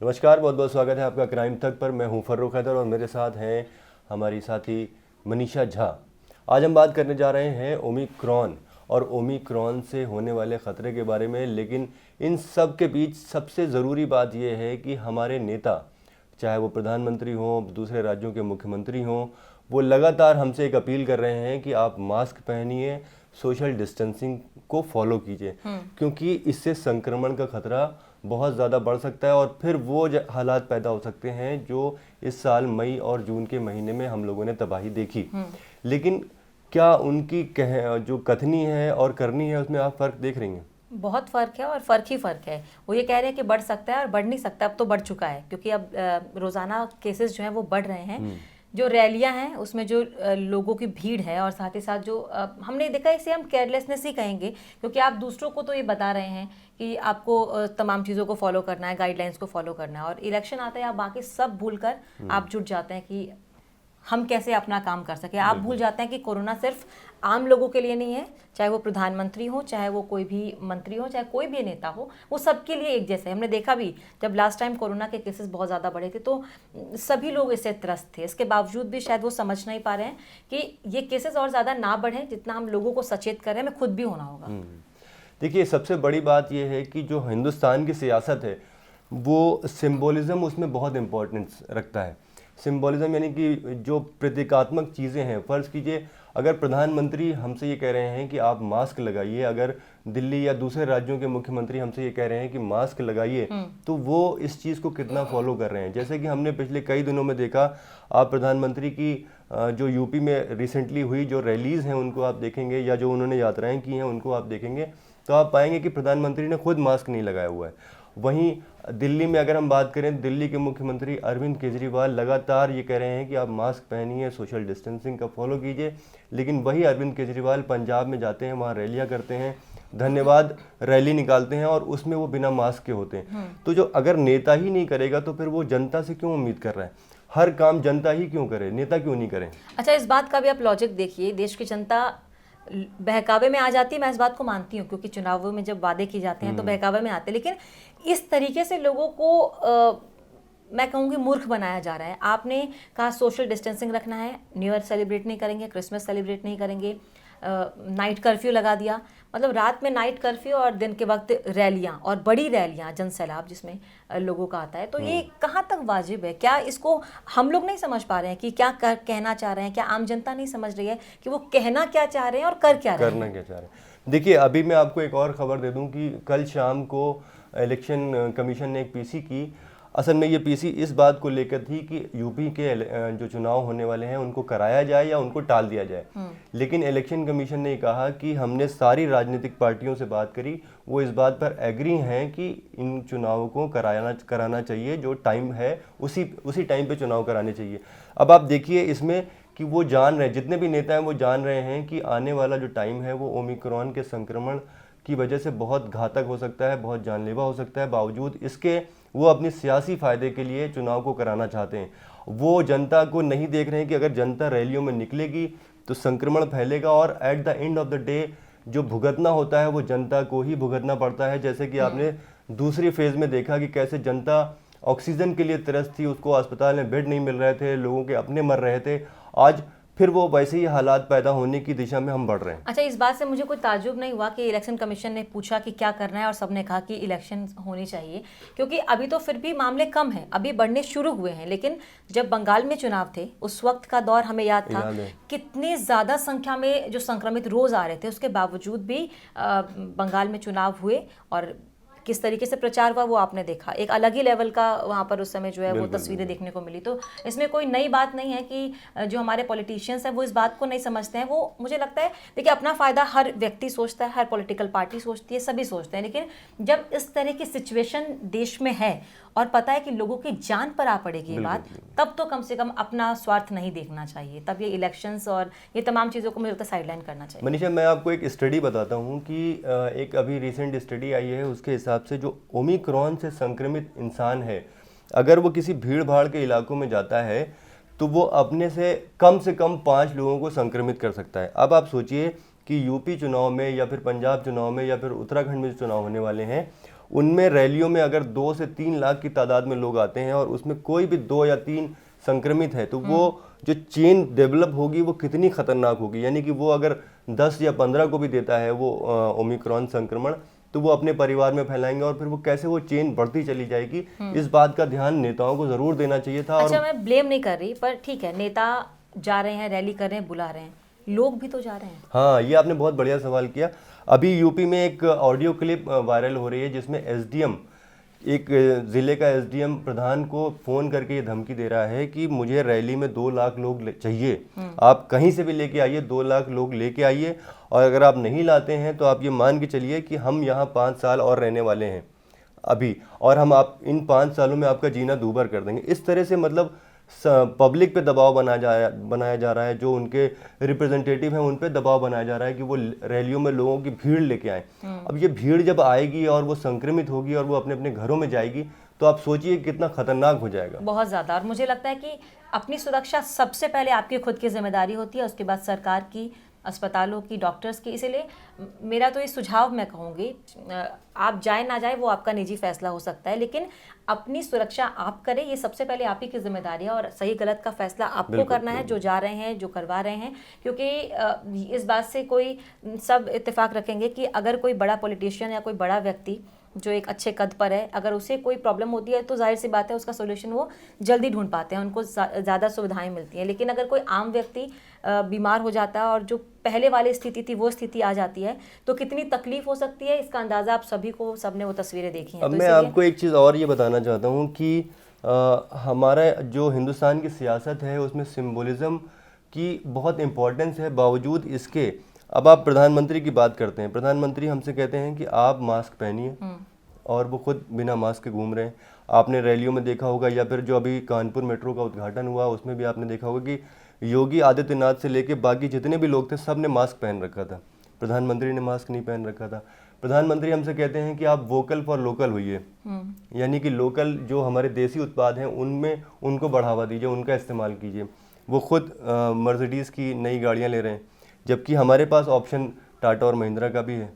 नमस्कार, बहुत बहुत स्वागत है आपका क्राइम तक पर। मैं हूं फर्रुख हैदर और मेरे साथ हैं हमारी साथी मनीषा झा। आज हम बात करने जा रहे हैं ओमिक्रॉन और ओमिक्रॉन से होने वाले ख़तरे के बारे में। लेकिन इन सब के बीच सबसे ज़रूरी बात यह है कि हमारे नेता, चाहे वो प्रधानमंत्री हों, दूसरे राज्यों के मुख्यमंत्री हों, वो लगातार हमसे एक अपील कर रहे हैं कि आप मास्क पहनिए, सोशल डिस्टेंसिंग को फॉलो कीजिए, क्योंकि इससे संक्रमण का खतरा बहुत ज़्यादा बढ़ सकता है और फिर वो हालात पैदा हो सकते हैं जो इस साल मई और जून के महीने में हम लोगों ने तबाही देखी। लेकिन क्या उनकी जो कथनी है और करनी है उसमें आप फ़र्क देख रही हैं? बहुत फ़र्क है और फ़र्क ही फ़र्क है। वो ये कह रहे हैं कि बढ़ सकता है और बढ़ नहीं सकता, अब तो बढ़ चुका है क्योंकि अब रोज़ाना केसेस जो हैं वो बढ़ रहे हैं। जो रैलियां हैं उसमें जो लोगों की भीड़ है और साथ ही साथ जो हमने देखा, इसे हम केयरलेसनेस ही कहेंगे, क्योंकि आप दूसरों को तो ये बता रहे हैं कि आपको तमाम चीज़ों को फॉलो करना है, गाइडलाइंस को फॉलो करना है, और इलेक्शन आता है आप बाकी सब भूल कर आप जुट जाते हैं कि हम कैसे अपना काम कर सके। आप भूल जाते हैं कि कोरोना सिर्फ आम लोगों के लिए नहीं है, चाहे वो प्रधानमंत्री हो, चाहे वो कोई भी मंत्री हो, चाहे कोई भी नेता हो, वो सबके लिए एक जैसे। हमने देखा भी जब लास्ट टाइम कोरोना के केसेस बहुत ज़्यादा बढ़े थे तो सभी लोग इससे त्रस्त थे। इसके बावजूद भी शायद वो समझ नहीं पा रहे हैं कि ये केसेस और ज़्यादा ना बढ़ें, जितना हम लोगों को सचेत करें, हमें खुद भी होना होगा। देखिए, सबसे बड़ी बात यह है कि जो हिंदुस्तान की सियासत है वो सिंबोलिज्म उसमें बहुत इम्पोर्टेंस रखता है। सिंबोलिज्म यानी कि जो प्रतीकात्मक चीज़ें हैं। फ़र्ज़ कीजिए, अगर प्रधानमंत्री हमसे ये कह रहे हैं कि आप मास्क लगाइए, अगर दिल्ली या दूसरे राज्यों के मुख्यमंत्री हमसे ये कह रहे हैं कि मास्क लगाइए, तो वो इस चीज़ को कितना फॉलो कर रहे हैं। जैसे कि हमने पिछले कई दिनों में देखा, आप प्रधानमंत्री की जो यूपी में रिसेंटली हुई जो रैलीज़ हैं उनको आप देखेंगे, या जो उन्होंने यात्राएं की हैं उनको आप देखेंगे, तो आप पाएंगे कि प्रधानमंत्री ने खुद मास्क नहीं लगाया हुआ है। वहीं दिल्ली में अगर हम बात करें, दिल्ली के मुख्यमंत्री अरविंद केजरीवाल लगातार ये कह रहे हैं कि आप मास्क पहनिए, सोशल डिस्टेंसिंग का फॉलो कीजिए। लेकिन वही अरविंद केजरीवाल पंजाब में जाते हैं, वहाँ रैलियाँ करते हैं, धन्यवाद रैली निकालते हैं और उसमें वो बिना मास्क के होते हैं। तो जो अगर नेता ही नहीं करेगा तो फिर वो जनता से क्यों उम्मीद कर रहा है? हर काम जनता ही क्यों करे, नेता क्यों नहीं करें? अच्छा, इस बात का भी आप लॉजिक देखिए। देश की जनता बहकावे में आ जाती है, मैं इस बात को मानती हूँ, क्योंकि चुनावों में जब वादे किए जाते हैं तो बहकावे में आते हैं। लेकिन इस तरीके से लोगों को मैं कहूँगी मूर्ख बनाया जा रहा है। आपने कहा सोशल डिस्टेंसिंग रखना है, न्यू ईयर सेलिब्रेट नहीं करेंगे, क्रिसमस सेलिब्रेट नहीं करेंगे, नाइट कर्फ्यू लगा दिया। मतलब रात में नाइट कर्फ्यू और दिन के वक्त रैलियां और बड़ी रैलियां, जनसैलाब जिसमें लोगों का आता है, तो ये कहाँ तक वाजिब है? क्या इसको हम लोग नहीं समझ पा रहे हैं कि क्या कहना चाह रहे हैं? क्या आम जनता नहीं समझ रही है कि वो कहना क्या चाह रहे हैं और कर क्या रहे हैं? करना क्या चाह रहे हैं? देखिए, अभी मैं आपको एक और खबर दे दूं कि कल शाम को इलेक्शन कमीशन ने एक पीसी की। असल में ये पीसी इस बात को लेकर थी कि यूपी के जो चुनाव होने वाले हैं उनको कराया जाए या उनको टाल दिया जाए। लेकिन इलेक्शन कमीशन ने कहा कि हमने सारी राजनीतिक पार्टियों से बात करी, वो इस बात पर एग्री हैं कि इन चुनावों को कराना चाहिए, जो टाइम है उसी टाइम पे चुनाव कराने चाहिए। अब आप देखिए इसमें कि वो जान रहे हैं, जितने भी नेता हैं वो जान रहे हैं कि आने वाला जो टाइम है वो ओमिक्रॉन के संक्रमण की वजह से बहुत घातक हो सकता है, बहुत जानलेवा हो सकता है। बावजूद इसके वो अपनी सियासी फ़ायदे के लिए चुनाव को कराना चाहते हैं। वो जनता को नहीं देख रहे हैं कि अगर जनता रैलियों में निकलेगी तो संक्रमण फैलेगा और at the end of the day जो भुगतना होता है वो जनता को ही भुगतना पड़ता है। जैसे कि आपने दूसरी फेज़ में देखा कि कैसे जनता ऑक्सीजन के लिए तरस थी, उसको अस्पताल में बेड नहीं मिल रहे थे, लोगों के अपने मर रहे थे। आज फिर वो वैसे ही हालात पैदा होने की दिशा में हम बढ़ रहे हैं। अच्छा, इस बात से मुझे कोई ताज्जुब नहीं हुआ कि इलेक्शन कमीशन ने पूछा कि क्या करना है और सबने कहा कि इलेक्शन होनी चाहिए, क्योंकि अभी तो फिर भी मामले कम हैं, अभी बढ़ने शुरू हुए हैं। लेकिन जब बंगाल में चुनाव थे उस वक्त का दौर हमें याद था, कितनी ज़्यादा संख्या में जो संक्रमित रोज़ आ रहे थे, उसके बावजूद भी बंगाल में चुनाव हुए और किस तरीके से प्रचार हुआ वो आपने देखा। एक अलग ही लेवल का वहाँ पर उस समय जो है वो तस्वीरें देखने को मिली। तो इसमें कोई नई बात नहीं है कि जो हमारे पॉलिटिशियंस हैं वो इस बात को नहीं समझते हैं। वो मुझे लगता है, देखिए, अपना फ़ायदा हर व्यक्ति सोचता है, हर पॉलिटिकल पार्टी सोचती है, सभी सोचते हैं। लेकिन जब इस तरह की सिचुएशन देश में है और पता है कि लोगों की जान पर आ पड़ेगी ये बात, तब तो कम से कम अपना स्वार्थ नहीं देखना चाहिए। तब ये इलेक्शंस और ये तमाम चीज़ों को मुझे लगता है साइडलाइन करना चाहिए। मनीषा, मैं आपको एक स्टडी बताता हूँ कि एक अभी रिसेंट स्टडी आई है, उसके हिसाब से जो ओमिक्रॉन से संक्रमित इंसान है, अगर वो किसी भीड़ भाड़ के इलाकों में जाता है तो वो अपने से कम 5 लोगों को संक्रमित कर सकता है। अब आप सोचिए कि यूपी चुनाव में या फिर पंजाब चुनाव में या फिर उत्तराखंड में जो चुनाव होने वाले हैं उनमें रैलियों में अगर 2 से 3 लाख की तादाद में लोग आते हैं और उसमें कोई भी 2 या 3 संक्रमित है, तो वो जो चेन डेवलप होगी वो कितनी खतरनाक होगी। यानी कि वो अगर 10 या 15 को भी देता है वो ओमिक्रॉन संक्रमण, तो वो अपने परिवार में फैलाएंगे और फिर वो कैसे वो चेन बढ़ती चली जाएगी। इस बात का ध्यान नेताओं को जरूर देना चाहिए था। अच्छा, मैं ब्लेम नहीं कर रही, पर ठीक है, नेता जा रहे हैं, रैली कर रहे हैं, बुला रहे हैं, लोग भी तो जा रहे हैं। हाँ, ये आपने बहुत बढ़िया सवाल किया। अभी यूपी में एक ऑडियो क्लिप वायरल हो रही है जिसमें एसडीएम, एक ज़िले का एसडीएम प्रधान को फ़ोन करके ये धमकी दे रहा है कि मुझे रैली में 2 लाख लोग चाहिए, आप कहीं से भी लेके आइए, 2 लाख लोग लेके आइए, और अगर आप नहीं लाते हैं तो आप ये मान के चलिए कि हम यहाँ 5 साल और रहने वाले हैं अभी, और हम आप इन 5 सालों में आपका जीना दूभर कर देंगे। इस तरह से मतलब पब्लिक पे दबाव बनाया जा रहा है, जो उनके रिप्रेजेंटेटिव हैं उन पे दबाव बनाया जा रहा है कि वो रैलियों में लोगों की भीड़ लेके आए। अब ये भीड़ जब आएगी और वो संक्रमित होगी और वो अपने अपने घरों में जाएगी, तो आप सोचिए कितना खतरनाक हो जाएगा। बहुत ज़्यादा। और मुझे लगता है कि अपनी सुरक्षा सबसे पहले आपकी खुद की जिम्मेदारी होती है, उसके बाद सरकार की, अस्पतालों की, डॉक्टर्स की। इसीलिए मेरा तो ये सुझाव मैं कहूँगी, आप जाए ना जाए वो आपका निजी फैसला हो सकता है, लेकिन अपनी सुरक्षा आप करें, ये सबसे पहले आप ही की जिम्मेदारी है। और सही गलत का फैसला आपको करना है, जो जा रहे हैं, जो करवा रहे हैं। क्योंकि इस बात से कोई सब इत्तेफाक रखेंगे कि अगर कोई बड़ा पॉलिटिशियन या कोई बड़ा व्यक्ति जो एक अच्छे कद पर है, अगर उसे कोई प्रॉब्लम होती है तो जाहिर सी बात है उसका सोल्यूशन वो जल्दी ढूंढ पाते हैं, उनको ज़्यादा सुविधाएं मिलती हैं। लेकिन अगर कोई आम व्यक्ति बीमार हो जाता है और जो पहले वाली स्थिति थी वो स्थिति आ जाती है, तो कितनी तकलीफ हो सकती है, इसका अंदाज़ा आप सभी को, सबने वो तस्वीरें देखी हैं। अब तो मैं आपको एक चीज़ और ये बताना चाहता हूँ कि हमारा जो हिंदुस्तान की सियासत है उसमें सिंबोलिज्म की बहुत इम्पोर्टेंस है। बावजूद इसके, अब आप प्रधानमंत्री की बात करते हैं, प्रधानमंत्री हमसे कहते हैं कि आप मास्क पहनिए, और वो खुद बिना मास्क के घूम रहे हैं। आपने रैलियों में देखा होगा, या फिर जो अभी कानपुर मेट्रो का उद्घाटन हुआ उसमें भी आपने देखा होगा कि योगी आदित्यनाथ से लेके बाकी जितने भी लोग थे सब ने मास्क पहन रखा था, प्रधानमंत्री ने मास्क नहीं पहन रखा था। प्रधानमंत्री हमसे कहते हैं कि आप वोकल फॉर लोकल होइए, यानी कि लोकल जो हमारे देसी उत्पाद हैं उनमें उनको बढ़ावा दीजिए, उनका इस्तेमाल कीजिए। वो खुद मर्सिडीज़ की नई गाड़ियाँ ले रहे हैं, जबकि हमारे पास ऑप्शन टाटा और महिंद्रा का भी है।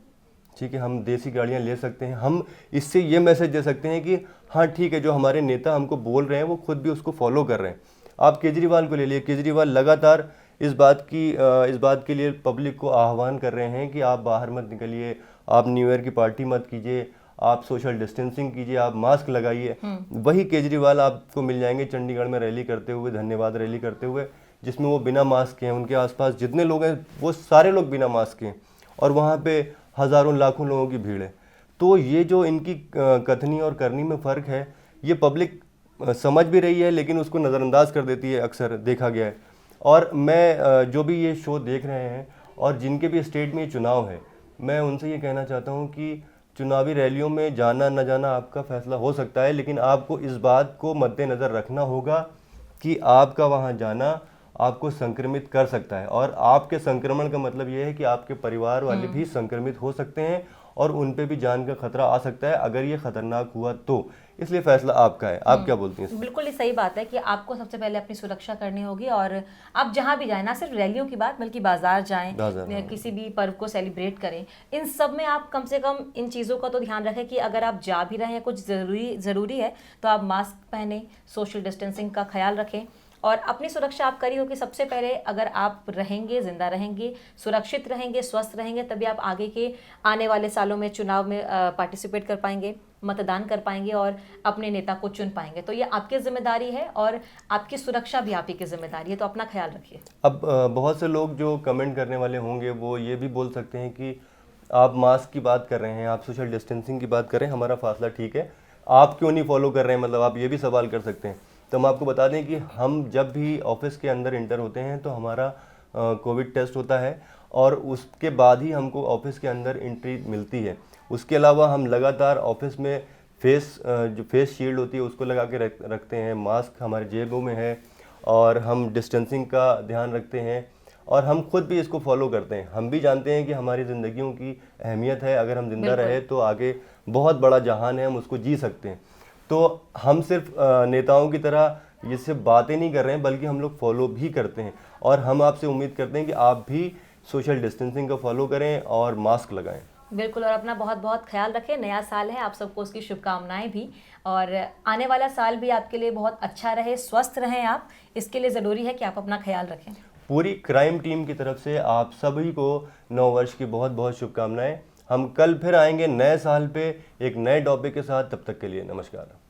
ठीक है, हम देसी गाड़ियाँ ले सकते हैं। हम इससे ये मैसेज दे सकते हैं कि हाँ ठीक है, जो हमारे नेता हमको बोल रहे हैं वो खुद भी उसको फॉलो कर रहे हैं। आप केजरीवाल को ले लिए, केजरीवाल लगातार इस बात के लिए पब्लिक को आह्वान कर रहे हैं कि आप बाहर मत निकलिए, आप न्यू ईयर की पार्टी मत कीजिए, आप सोशल डिस्टेंसिंग कीजिए, आप मास्क लगाइए। वही केजरीवाल आपको मिल जाएंगे चंडीगढ़ में रैली करते हुए, धन्यवाद रैली करते हुए, जिसमें वो बिना मास्क के हैं। उनके आसपास जितने लोग हैं वो सारे लोग बिना मास्क के हैं, और वहाँ पे हज़ारों लाखों लोगों की भीड़ है। तो ये जो इनकी कथनी और करनी में फ़र्क है, ये पब्लिक समझ भी रही है लेकिन उसको नज़रअंदाज कर देती है, अक्सर देखा गया है। और मैं जो भी ये शो देख रहे हैं और जिनके भी स्टेट में ये चुनाव है, मैं उनसे ये कहना चाहता हूँ कि चुनावी रैलियों में जाना न जाना आपका फैसला हो सकता है, लेकिन आपको इस बात को मद्देनज़र रखना होगा कि आपका वहाँ जाना आपको संक्रमित कर सकता है, और आपके संक्रमण का मतलब ये है कि आपके परिवार वाले भी संक्रमित हो सकते हैं और उन पे भी जान का खतरा आ सकता है अगर ये खतरनाक हुआ तो। इसलिए फैसला आपका है। आप क्या बोलती हैं? बिल्कुल ही सही बात है कि आपको सबसे पहले अपनी सुरक्षा करनी होगी, और आप जहां भी जाएं, ना सिर्फ रैलियों की बात बल्कि बाजार जाएं, किसी भी पर्व को सेलिब्रेट करें, इन सब में आप कम से कम इन चीज़ों का तो ध्यान रखें कि अगर आप जा भी रहे हैं, कुछ ज़रूरी है तो आप मास्क पहने, सोशल डिस्टेंसिंग का ख्याल रखें, और अपनी सुरक्षा आप करी होगी सबसे पहले। अगर आप रहेंगे, जिंदा रहेंगे, सुरक्षित रहेंगे, स्वस्थ रहेंगे, तभी आप आगे के आने वाले सालों में चुनाव में पार्टिसिपेट कर पाएंगे, मतदान कर पाएंगे और अपने नेता को चुन पाएंगे। तो ये आपकी जिम्मेदारी है और आपकी सुरक्षा भी आप ही की जिम्मेदारी है, तो अपना ख्याल रखिए। अब बहुत से लोग जो कमेंट करने वाले होंगे वो ये भी बोल सकते हैं कि आप मास्क की बात कर रहे हैं, आप सोशल डिस्टेंसिंग की बात कर रहे हैं, हमारा फासला ठीक है, आप क्यों नहीं फॉलो कर रहे हैं, मतलब आप ये भी सवाल कर सकते हैं। तो हम आपको बता दें कि हम जब भी ऑफिस के अंदर इंटर होते हैं तो हमारा कोविड टेस्ट होता है, और उसके बाद ही हमको ऑफिस के अंदर एंट्री मिलती है। उसके अलावा हम लगातार ऑफिस में जो फेस शील्ड होती है उसको लगा के रखते हैं, मास्क हमारे जेबों में है, और हम डिस्टेंसिंग का ध्यान रखते हैं, और हम खुद भी इसको फॉलो करते हैं। हम भी जानते हैं कि हमारी ज़िंदगियों की अहमियत है, अगर हम जिंदा रहे तो आगे बहुत बड़ा जहान है, हम उसको जी सकते हैं। तो हम सिर्फ नेताओं की तरह ये सिर्फ बातें नहीं कर रहे हैं, बल्कि हम लोग फॉलो भी करते हैं, और हम आपसे उम्मीद करते हैं कि आप भी सोशल डिस्टेंसिंग का फॉलो करें और मास्क लगाएं। बिल्कुल, और अपना बहुत बहुत ख्याल रखें। नया साल है, आप सबको उसकी शुभकामनाएं भी, और आने वाला साल भी आपके लिए बहुत अच्छा रहे, स्वस्थ रहें आप, इसके लिए ज़रूरी है कि आप अपना ख्याल रखें। पूरी क्राइम टीम की तरफ से आप सभी को नव वर्ष की बहुत बहुत शुभकामनाएं। हम कल फिर आएंगे नए साल पे एक नए टॉपिक के साथ। तब तक के लिए नमस्कार।